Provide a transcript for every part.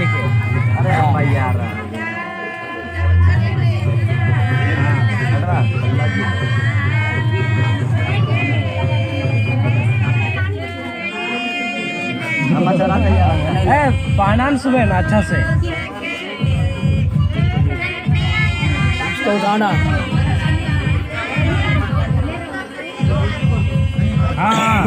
लेके। अरे भाई यार पानान सुबह ना अच्छा से उसको उठाना। हाँ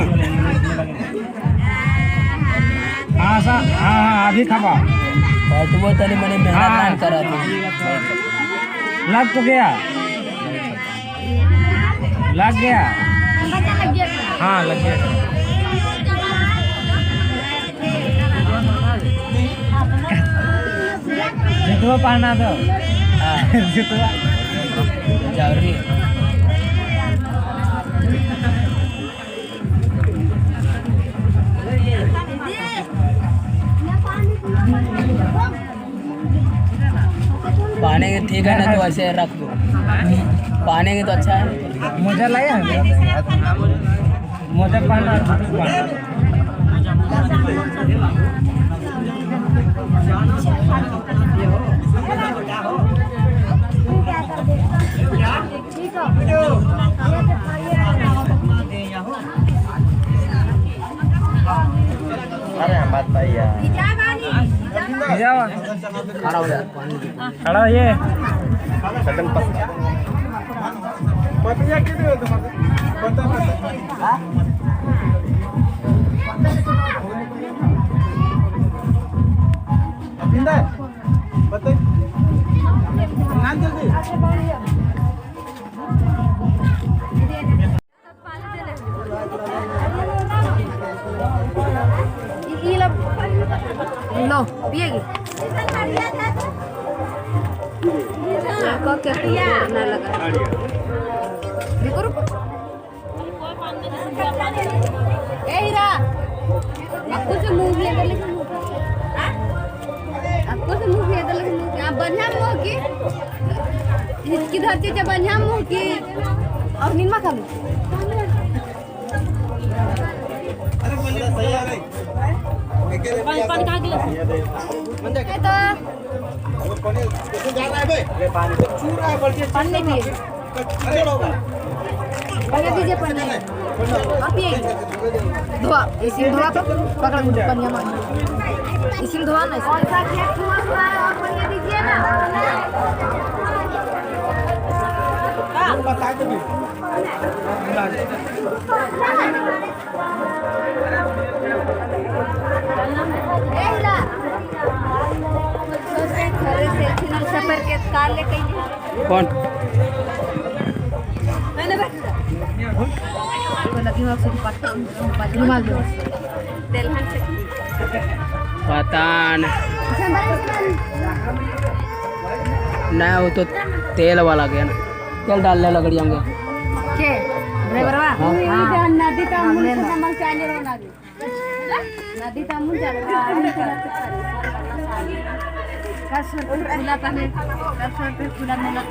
अभी खबा और तुम वो तरी मैंने मेहनत करा था। लग तो गया लग गया हाँ लग गया जितवा पहना दो जितवा जावरी पाने के ठीक है ना तो ऐसे रख दो। पाने के तो अच्छा है। मोजा लाया है मोजा पहना अरे बात भाई यार खड़ा हो जा खड़ा ये लो पिएगी ना लगा देखो रुको ए हीरा आपको से मुंह ले ले आपको से मुंह ले ले आप बढ़िया मुंह की इसकी धरती से बढ़िया मुंह की और निम्मा खा लो पानी कहाँ गिलास है तो पानी नहीं पिए पानी दीजिए पानी आप पिए धोआ इसी में धोआ तो पकड़ पनिया मार इसी में धोआ ना और पानी दीजिए ना बता दो कौन मैंने लगी हुआ रुमाल दो पता नहीं वो तो तेल वाला गया ना तेल डालने लग जाएंगे के ड्राइवरवा नदी का अमूल से नमक चाले रो नदी का अमूल चाले कसर खुला पहले कसर पे खुला मिला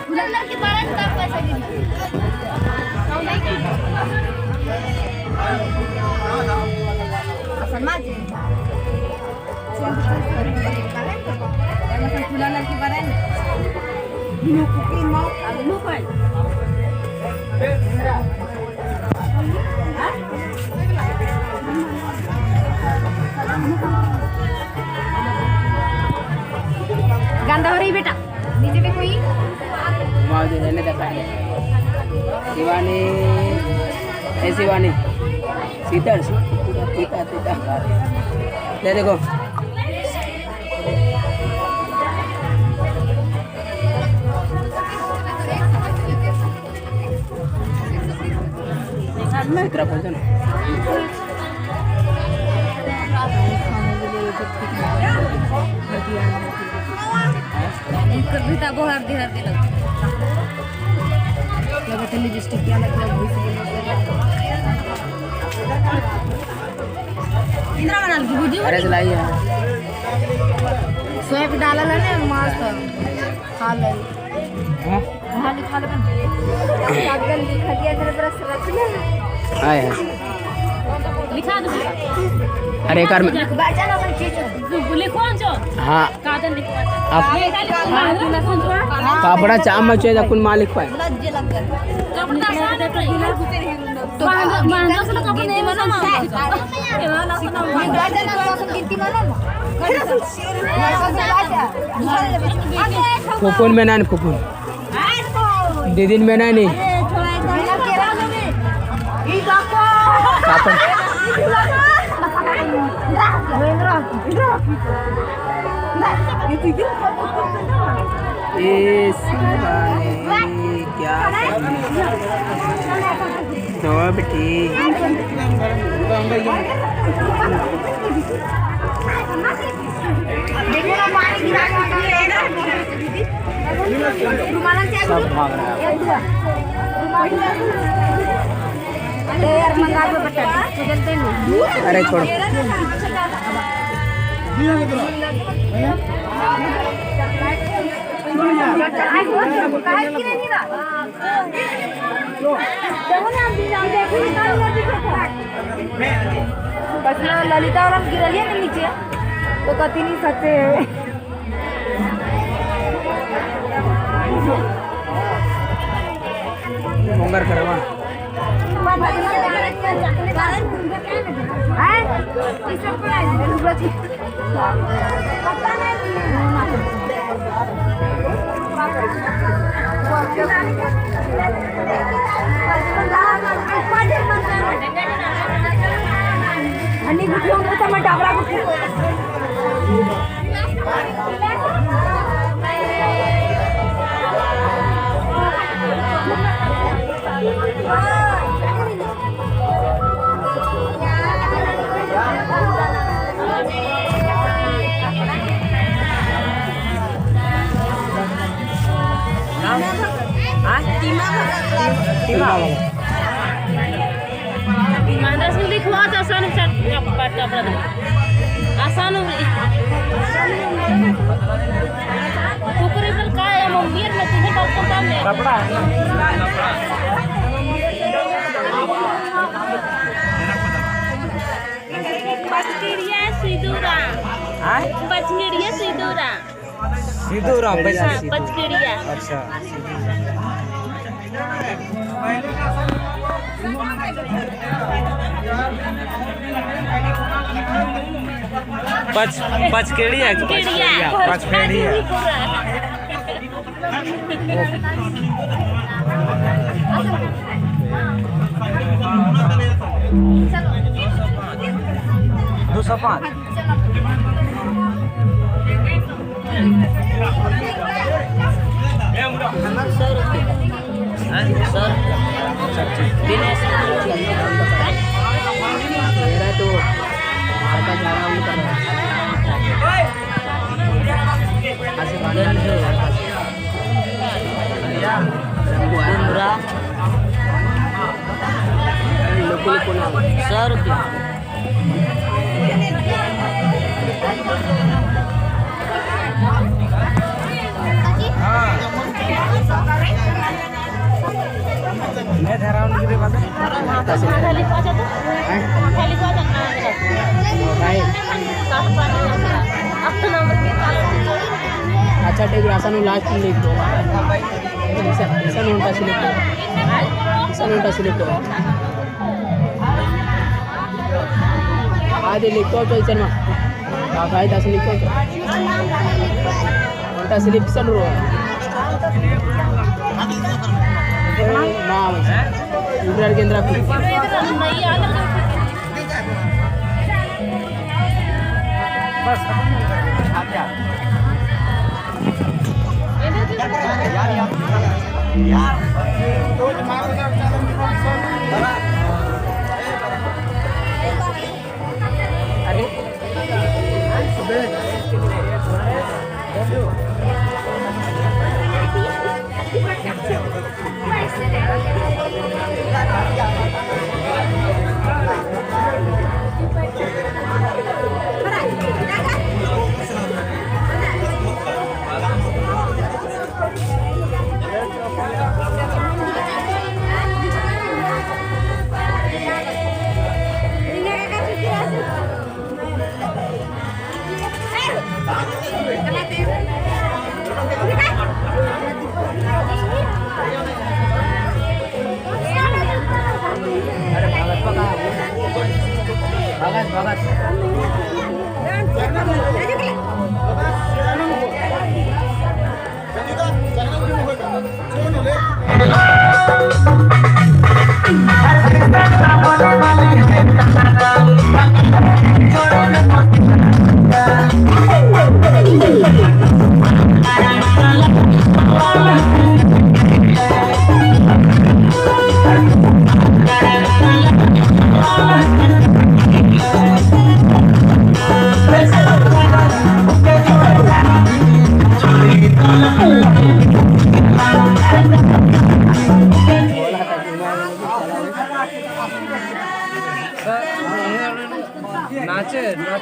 खुला लड़की बारह का पैसा गिनी समाज खुला लड़की बारह गिनो कुकी नो गिनो कोई गंदा हो रही बेटा नीचे देखो ये माँ जो रहने देखा है शिवानी ए शिवानी सीता सीता सीता ले देखो मैं इतना बोलता ना कभी तब हर दे लग लगते लिपस्टिक क्या लग इंद्रा बना ली वीडियो अरे चलाई है सोया पे डाला है ना मस्त खा ले हां वहां लिखा ले कागज लिखा दिया तेरे ब्रश रख ले आए हैं दिखा दो अरे कर में हाँ आप कपड़ा चामच है कुन मालिक पाए कुकुन में ना कुकुन दीदीन में ना नहीं कापन क्या तो बेटी सब भाग रहा है अरे छोड़ ललिता और हम गिरलिए ना नीचे तो कति नहीं सकते मोंगर करवा आणि मग डाबरा आसान काय मम्मीर में तुझे डॉक्टर काम है कपड़ा पचकिड़िया सिंदूरा पचकिड़िया सिंदूरा सिंदूरा पचकिड़िया अच्छा पचकेड़िया पचकेड़िया दो सौ पाँच सर दिनेश मेरा तो आता जा रहा हूँ कर सर मैं धरा हूँ निकले बात अच्छा ठीक है आसान लास्ट में लिख दो ऐसा नोटा सिलेक्ट करो ऐसा नोटा सिलेक्ट करो आधे लिखो तो चल मां काका इधर से लिखो नोटा सिलेक्ट कर लो नाम इंद्र केंद्र बस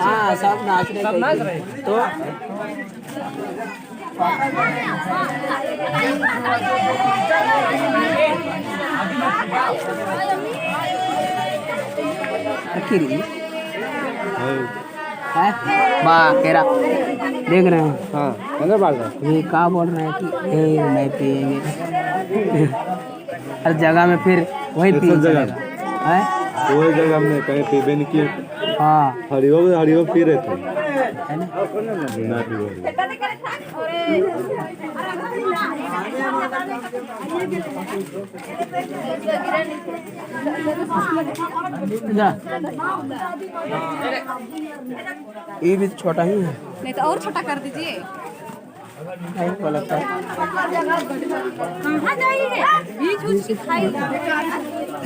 हाँ सब नाच रहे सब थे। नाच रहे तो आखिरी है वाह केरा देख रहे हैं। हाँ अंदर बाल रहा ये क्या बोल रहे हैं कि ए नहीं पिएंगे हर जगह में फिर वही सब पिए जगह चलेगा। है कोई जगह हमने कहीं पीबे नहीं किए। हाँ हरिओ पी रहे थे है ना ना पीबे। जा ये भी छोटा ही है। नहीं तो और छोटा कर दीजिए। नहीं को लगता है कहाँ जाइए? बीच बीच खाई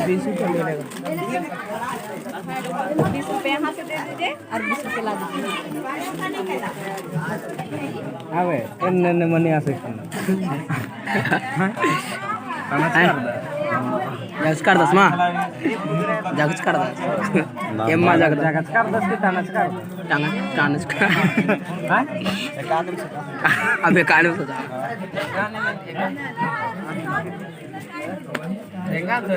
20 रुपये मिलेगा। 20 रुपये यहाँ से दे दीजिए और 20 रुपये ला दीजिए। अबे एन्ने मनी आसे खाना जागच कर दस माँ जागच कर दस एम्मा जागच जगत कर दस की तानच कर टानच कर हाँ अबे कान में देखा तो